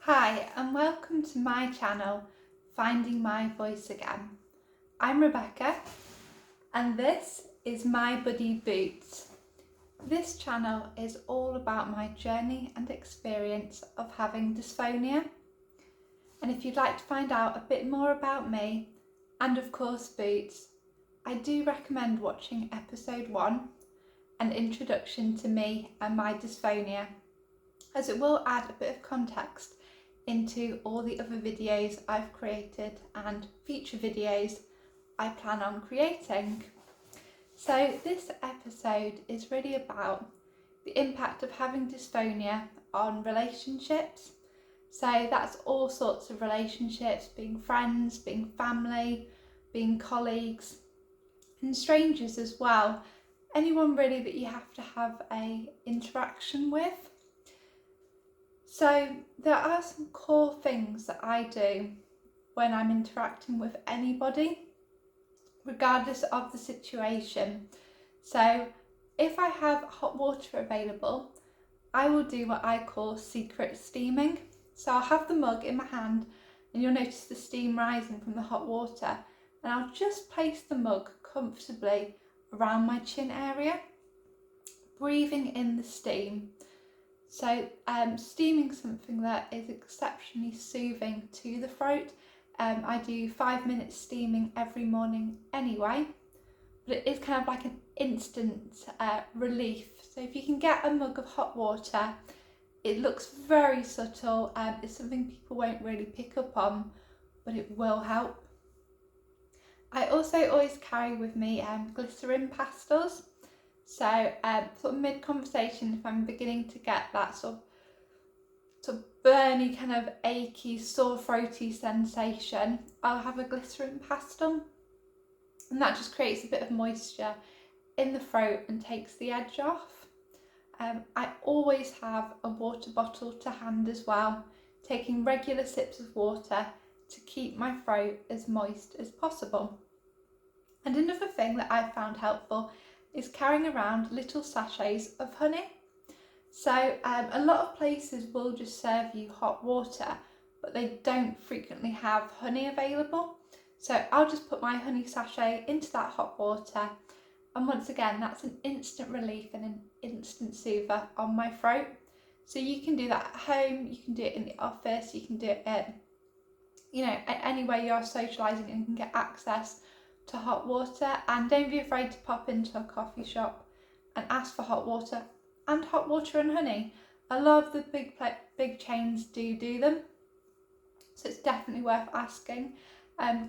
Hi and welcome to my channel, Finding My Voice Again. I'm Rebecca and this is my buddy Boots. This channel is all about my journey and experience of having dysphonia. And if you'd like to find out a bit more about me and of course Boots, I do recommend watching episode 1, an introduction to me and my dysphonia, as it will add a bit of context into all the other videos I've created and future videos I plan on creating. So this episode is really about the impact of having dysphonia on relationships. So that's all sorts of relationships, being friends, being family, being colleagues and strangers as well. Anyone really that you have to have an interaction with. So there are some core things that I do when I'm interacting with anybody, regardless of the situation. So if I have hot water available, I will do what I call secret steaming. So I'll have the mug in my hand and you'll notice the steam rising from the hot water, and I'll just place the mug comfortably around my chin area, breathing in the steam. So steaming is something that is exceptionally soothing to the throat. I do 5 minutes steaming every morning anyway, but it is kind of like an instant relief. So if you can get a mug of hot water, it looks very subtle. It's something people won't really pick up on, but it will help. I also always carry with me glycerin pastels. So sort of mid-conversation, if I'm beginning to get that sort of burny, kind of achy, sore throaty sensation, I'll have a glycerin pastel, and that just creates a bit of moisture in the throat and takes the edge off. I always have a water bottle to hand as well, taking regular sips of water to keep my throat as moist as possible. And another thing that I've found helpful is carrying around little sachets of honey. So a lot of places will just serve you hot water, but they don't frequently have honey available. So I'll just put my honey sachet into that hot water, and once again that's an instant relief and an instant soother on my throat. So you can do that at home, you can do it in the office, you can do it at, anywhere you're socialising and can get access to hot water. And don't be afraid to pop into a coffee shop and ask for hot water and honey. A lot of the big chains do them, so it's definitely worth asking.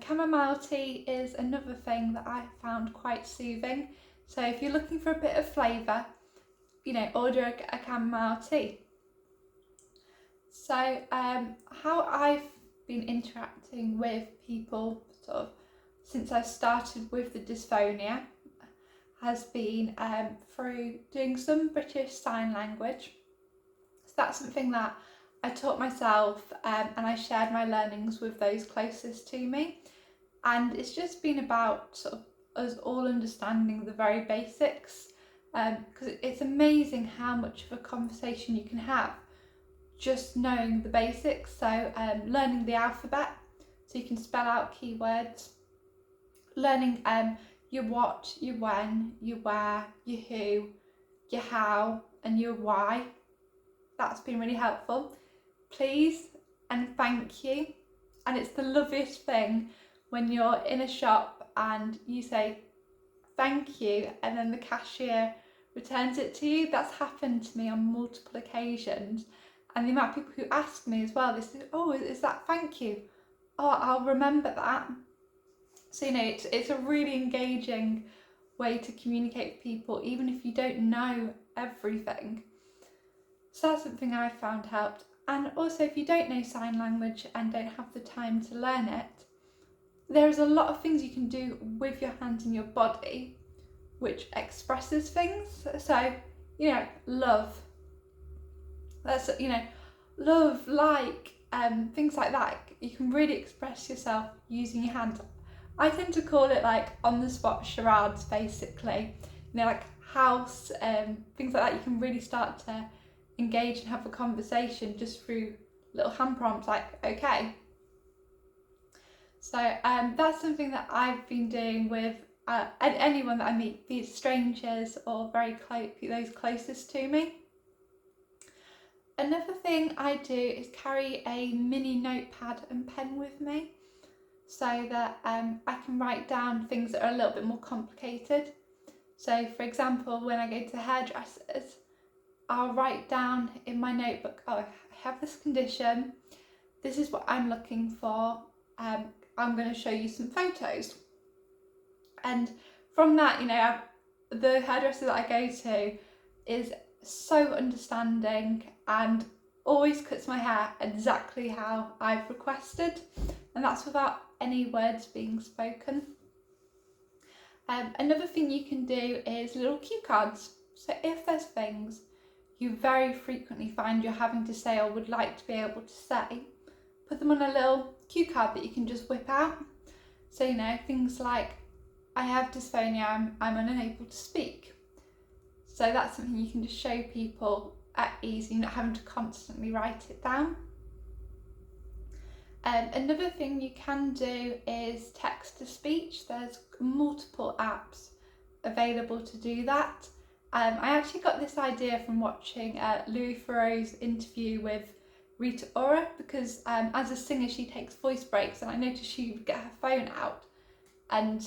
Chamomile tea is another thing that I found quite soothing. So if you're looking for a bit of flavour, order a chamomile tea. So how I've been interacting with people sort of since I started with the dysphonia has been through doing some British Sign Language. So that's something that I taught myself, and I shared my learnings with those closest to me. And it's just been about sort of us all understanding the very basics, because it's amazing how much of a conversation you can have just knowing the basics. So learning the alphabet so you can spell out keywords, learning your what, your when, your where, your who, your how and your why. That's been really helpful. Please and thank you. And it's the loveliest thing when you're in a shop and you say thank you and then the cashier returns it to you. That's happened to me on multiple occasions. And the amount of people who ask me as well, they say, oh, is that thank you? Oh, I'll remember that. So it's a really engaging way to communicate with people, even if you don't know everything. So that's something I found helped. And also, if you don't know sign language and don't have the time to learn it, there's a lot of things you can do with your hands and your body which expresses things. So love, that's love, like things like that. You can really express yourself using your hands. I tend to call it like on the spot charades, basically. Like house, things like that. You can really start to engage and have a conversation just through little hand prompts like okay. So that's something that I've been doing with anyone that I meet, be it strangers or very close, those closest to me. Another thing I do is carry a mini notepad and pen with me, so that I can write down things that are a little bit more complicated. So for example, when I go to hairdressers, I'll write down in my notebook, oh, I have this condition, this is what I'm looking for, I'm going to show you some photos. And from that, you know, the hairdresser that I go to is so understanding and always cuts my hair exactly how I've requested, and that's without any words being spoken. Another thing you can do is little cue cards. So if there's things you very frequently find you're having to say or would like to be able to say, put them on a little cue card that you can just whip out. So, you know, things like, I have dysphonia, I'm unable to speak. So that's something you can just show people at ease, you're not having to constantly write it down. Another thing you can do is text to speech. There's multiple apps available to do that. I actually got this idea from watching Louis Theroux's interview with Rita Ora, because as a singer she takes voice breaks, and I noticed she would get her phone out and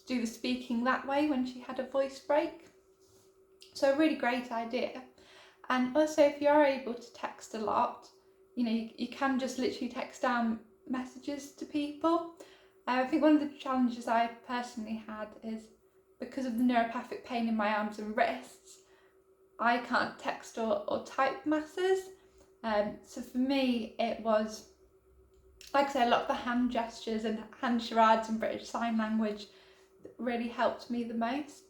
do the speaking that way when she had a voice break. So a really great idea. And also, if you are able to text a lot, you know, you can just literally text down messages to people. I think one of the challenges I personally had is, because of the neuropathic pain in my arms and wrists, I can't text or type masses. So for me, it was, like I said, a lot of the hand gestures and hand charades and British Sign Language that really helped me the most.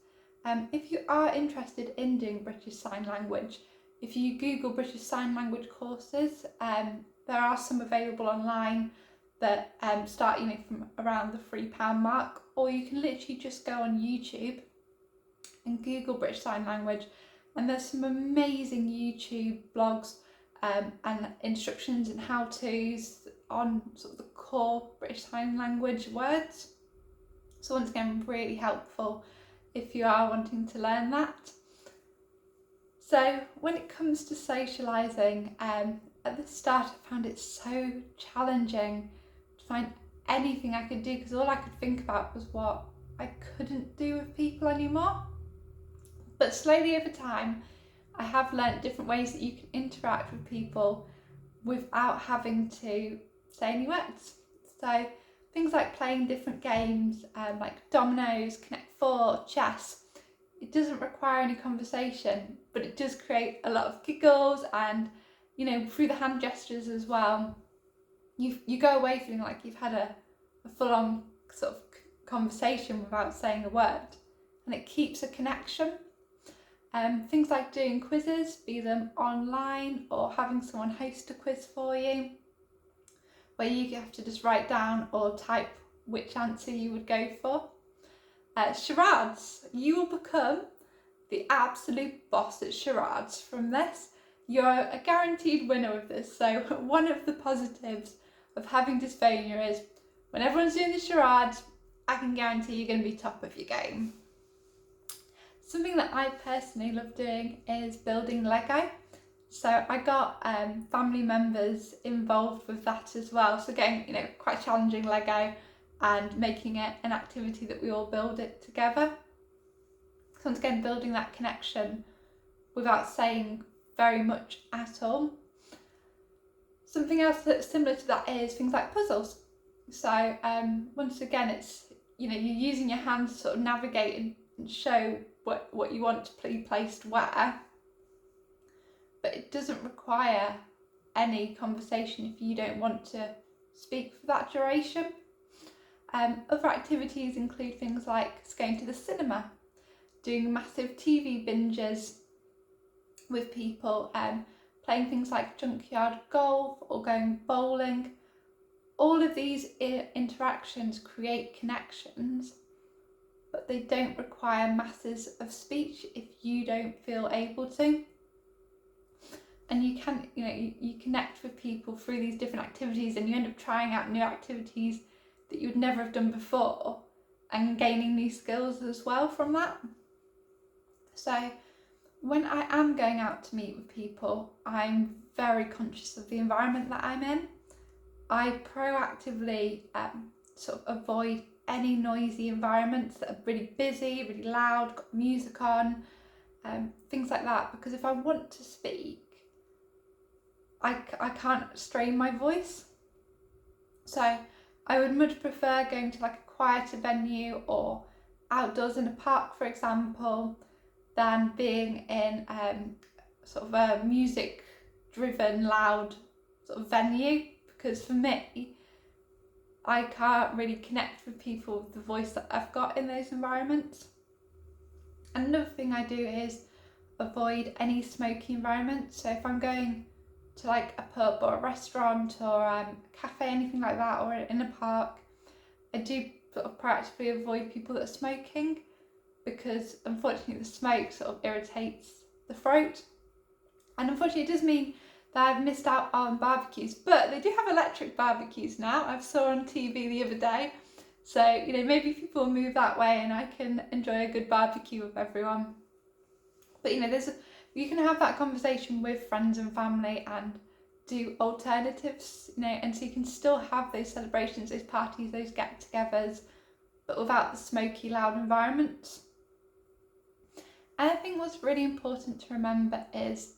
If you are interested in doing British Sign Language, if you Google British Sign Language courses, there are some available online that start, you know, from around the £3 mark, or you can literally just go on YouTube and Google British Sign Language, and there's some amazing YouTube blogs and instructions and how-tos on sort of the core British Sign Language words. So once again, really helpful if you are wanting to learn that. So when it comes to socialising, at the start I found it so challenging to find anything I could do, because all I could think about was what I couldn't do with people anymore. But slowly over time, I have learnt different ways that you can interact with people without having to say any words. So things like playing different games, like dominoes, Connect 4, chess. It doesn't require any conversation, but it does create a lot of giggles, and, you know, through the hand gestures as well, you go away feeling like you've had a full-on sort of conversation without saying a word, and it keeps a connection. Things like doing quizzes, be them online or having someone host a quiz for you, where you have to just write down or type which answer you would go for. Charades, you will become the absolute boss at charades from this. You're a guaranteed winner with this. So one of the positives of having dysphonia is, when everyone's doing the charades, I can guarantee you're going to be top of your game. Something that I personally love doing is building Lego. So I got family members involved with that as well. So getting, you know, quite challenging Lego and making it an activity that we all build it together. So once again, building that connection without saying very much at all. Something else that's similar to that is things like puzzles. So once again, it's, you know, you're using your hands to sort of navigate and show what you want to be placed where, but it doesn't require any conversation if you don't want to speak for that duration. Other activities include things like going to the cinema, doing massive TV binges with people, playing things like junkyard golf or going bowling. All of these interactions create connections, but they don't require masses of speech if you don't feel able to. and you can, you connect with people through these different activities, and you end up trying out new activities that you would never have done before and gaining new skills as well from that. So when I am going out to meet with people, I'm very conscious of the environment that I'm in. I proactively sort of avoid any noisy environments that are really busy, really loud, got music on, things like that, because if I want to speak, I can't strain my voice. So I would much prefer going to like a quieter venue or outdoors in a park, for example, than being in sort of a music driven, loud sort of venue, because for me, I can't really connect with people with the voice that I've got in those environments. Another thing I do is avoid any smoky environments. So if I'm going to like a pub or a restaurant or a cafe, anything like that, or in a park, I do sort of proactively avoid people that are smoking, because unfortunately the smoke sort of irritates the throat, and unfortunately it does mean that I've missed out on barbecues, but they do have electric barbecues now. I saw on TV the other day, so maybe people move that way and I can enjoy a good barbecue with everyone. But you can have that conversation with friends and family and do alternatives, and so you can still have those celebrations, those parties, those get-togethers, but without the smoky, loud environments. And I think what's really important to remember is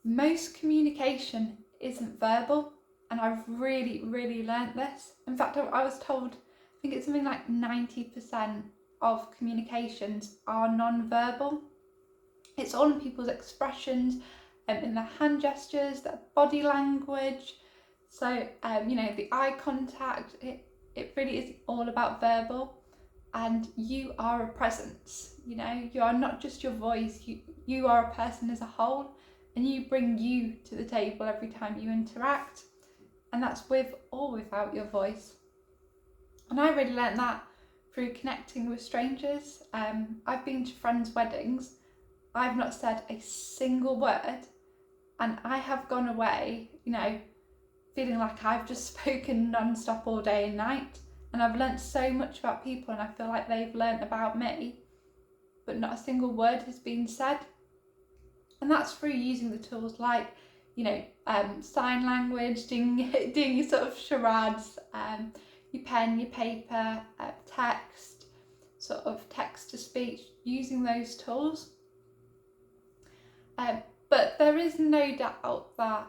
most communication isn't verbal, and I've really, really learnt this. In fact, I was told, I think it's something like 90% of communications are non-verbal. It's all in people's expressions, in their hand gestures, their body language. So, the eye contact, it really is all about verbal. And you are a presence, you are not just your voice, you are a person as a whole, and you bring you to the table every time you interact. And that's with or without your voice. And I really learnt that through connecting with strangers. I've been to friends' weddings, I've not said a single word, and I have gone away, feeling like I've just spoken non-stop all day and night. And I've learnt so much about people, and I feel like they've learnt about me, but not a single word has been said. And that's through using the tools like, sign language, doing your sort of charades, your pen, your paper, text, sort of text to speech, using those tools. But there is no doubt that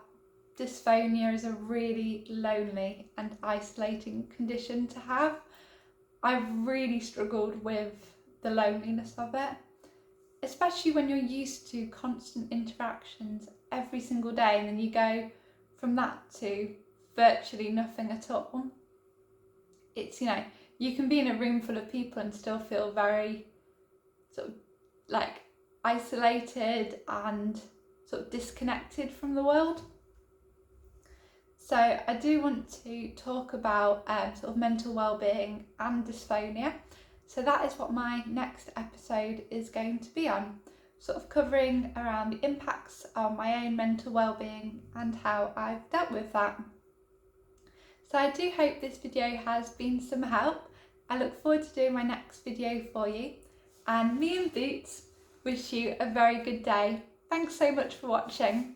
dysphonia is a really lonely and isolating condition to have. I've really struggled with the loneliness of it, especially when you're used to constant interactions every single day, and then you go from that to virtually nothing at all. It's, you can be in a room full of people and still feel very sort of like isolated and sort of disconnected from the world. So I do want to talk about sort of mental well-being and dysphonia. So that is what my next episode is going to be on, sort of covering around the impacts on my own mental well-being and how I've dealt with that. So I do hope this video has been some help. I look forward to doing my next video for you, and me and Boots wish you a very good day. Thanks so much for watching.